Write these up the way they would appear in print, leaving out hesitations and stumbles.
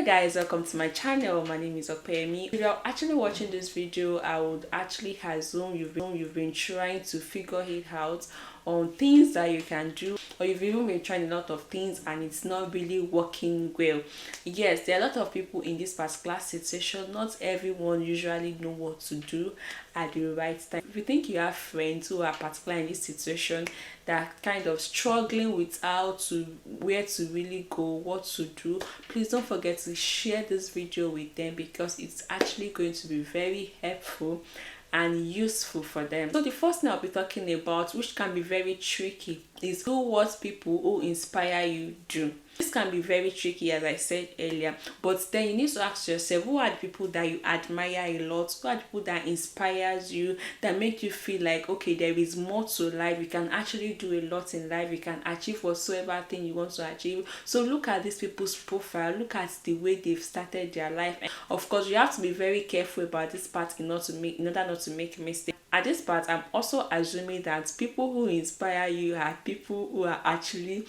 guys, welcome to my channel. My name is Opeyemi. If you're actually watching this video, I would actually assume you've been trying to figure it out on things that you can do, or you've even been trying a lot of things and it's not really working well. Yes, there are a lot of people in this particular situation. Not everyone usually know what to do at the right time. If you think you have friends who are particularly in this situation, that are kind of struggling with where to really go, what to do, please don't forget to share this video with them, because it's actually going to be very helpful and useful for them. So the first thing I'll be talking about, which can be very tricky, is do what people who inspire you do. This can be very tricky, as I said earlier, but then you need to ask yourself, who are the people that you admire a lot? Who are the people that inspires you, that make you feel like, okay, there is more to life, you can actually do a lot in life, you can achieve whatsoever thing you want to achieve. So look at these people's profile, look at the way they've started their life. And of course, you have to be very careful about this part in order not to make mistakes. At this part, I'm also assuming that people who inspire you are people who are actually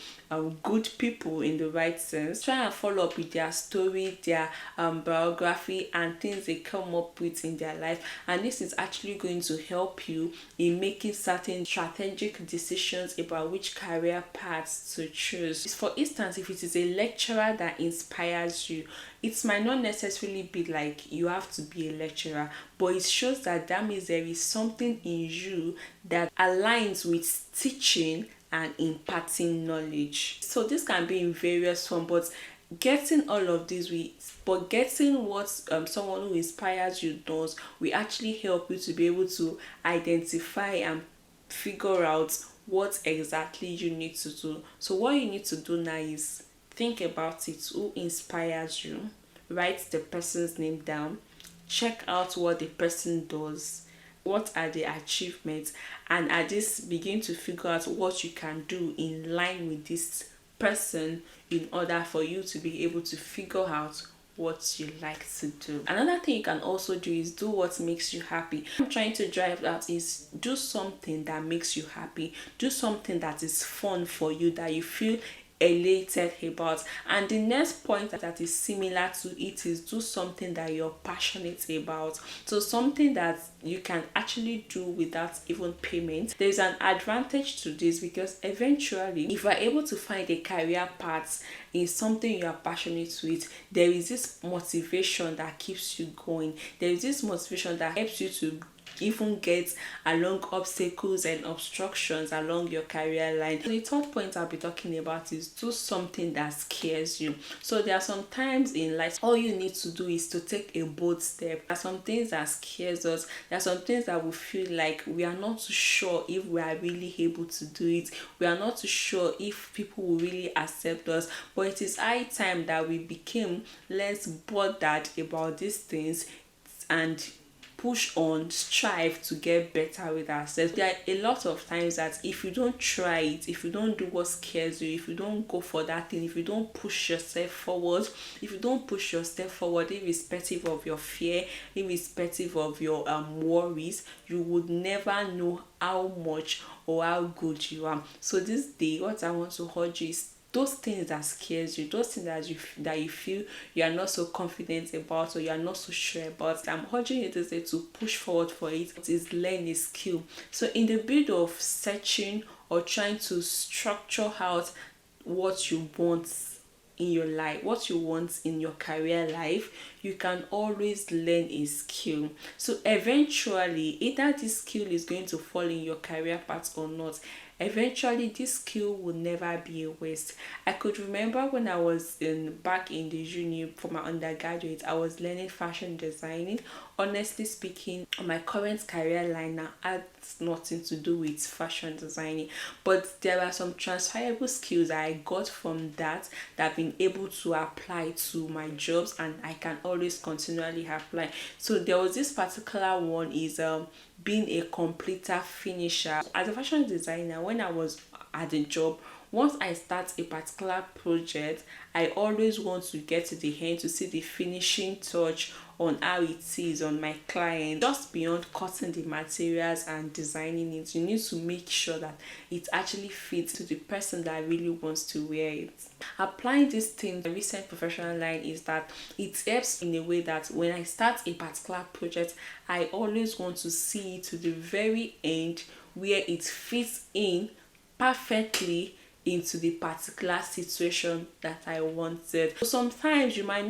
good people in the right sense. Try and follow up with their story, their biography, and things they come up with in their life. And this is actually going to help you in making certain strategic decisions about which career paths to choose. For instance, if it is a lecturer that inspires you, it might not necessarily be like you have to be a lecturer, but it shows that means there is something in you that aligns with teaching and imparting knowledge. So this can be in various forms, but getting all of these getting what someone who inspires you does will actually help you to be able to identify and figure out what exactly you need to do. So what you need to do now is think about it. Who inspires you? Write the person's name down. Check out what the person does. What are the achievements? And at this, begin to figure out what you can do in line with this person in order for you to be able to figure out what you like to do. Another thing you can also do is do what makes you happy. What I'm trying to drive at is do something that makes you happy. Do something that is fun for you, that you feel elated about. And the next point that is similar to it is do something that you're passionate about. So something that you can actually do without even payment. There's an advantage to this, because eventually, if you're able to find a career path in something you are passionate with, there is this motivation that keeps you going. There is this motivation that helps you to even get along obstacles and obstructions along your career line. So the third point I'll be talking about is do something that scares you. So there are some times in life all you need to do is to take a bold step. There are some things that scares us. There are some things that we feel like we are not too sure if we are really able to do it. We are not too sure if people will really accept us. But it is high time that we became less bothered about these things and push on, strive to get better with ourselves. There are a lot of times that if you don't try it, if you don't do what scares you, if you don't go for that thing, if you don't push yourself forward, irrespective of your fear, irrespective of your worries, you would never know how much or how good you are. So this day, what I want to urge you is those things that scares you, those things that you feel you are not so confident about or you are not so sure about, I'm urging you today to push forward for it. It is learn a skill. So in the bid of searching or trying to structure out what you want in your life, what you want in your career life, you can always learn a skill. So eventually, either this skill is going to fall in your career path or not, eventually this skill will never be a waste. I could remember when I was back in the uni for my undergraduate, I was learning fashion designing. Honestly speaking, my current career line now has nothing to do with fashion designing, but there are some transferable skills I got from that I've been able to apply to my jobs, and I can always continually apply. So there was this particular one is being a completer finisher. As a fashion designer, when I was at the job, once I start a particular project, I always want to get to the end to see the finishing touch on how it is on my client. Just beyond cutting the materials and designing it, you need to make sure that it actually fits to the person that really wants to wear it. Applying this thing to recent professional line is that it helps in a way that when I start a particular project, I always want to see it to the very end where it fits in perfectly into the particular situation that I wanted. So sometimes you might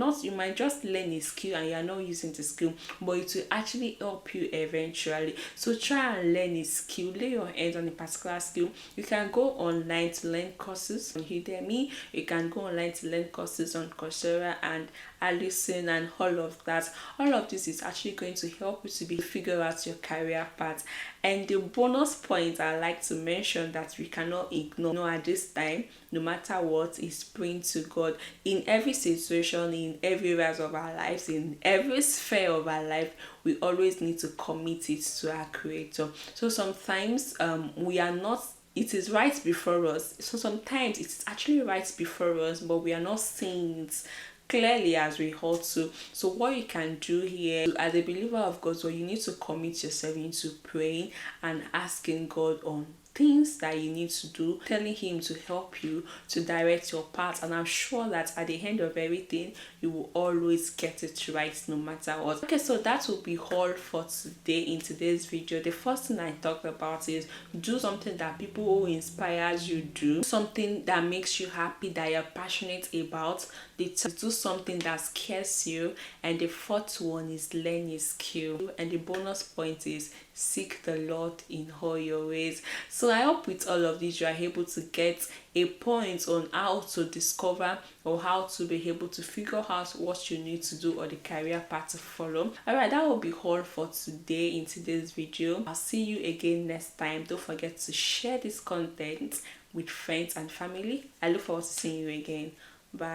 just learn a skill and you're not using the skill, but it will actually help you eventually. So try and learn a skill, lay your hands on a particular skill. You can go online to learn courses on Udemy, you can go online to learn courses on Coursera and Allison and all of that. All of this is actually going to help you to figure out your career path. And the bonus point I like to mention that we cannot ignore at this time, no matter what, is praying to God in every situation, in every areas of our lives, in every sphere of our life. We always need to commit it to our Creator. So sometimes we are not, it is right before us. So sometimes it's actually right before us, but we are not seeing it clearly as we ought to. So what you can do here as a believer of God, so you need to commit yourself into praying and asking God on things that you need to do, telling him to help you to direct your path, and I'm sure that at the end of everything you will always get it right no matter what. Okay, so that will be all for today. In today's video, the first thing I talked about is do something that people who inspires you do, something that makes you happy, that you're passionate about. Do something that scares you, and the fourth one is learn a skill, and the bonus point is seek the Lord in all your ways. So I hope with all of this you are able to get a point on how to discover or how to be able to figure out what you need to do or the career path to follow. Alright, that will be all for today in today's video. I'll see you again next time. Don't forget to share this content with friends and family. I look forward to seeing you again. Bye.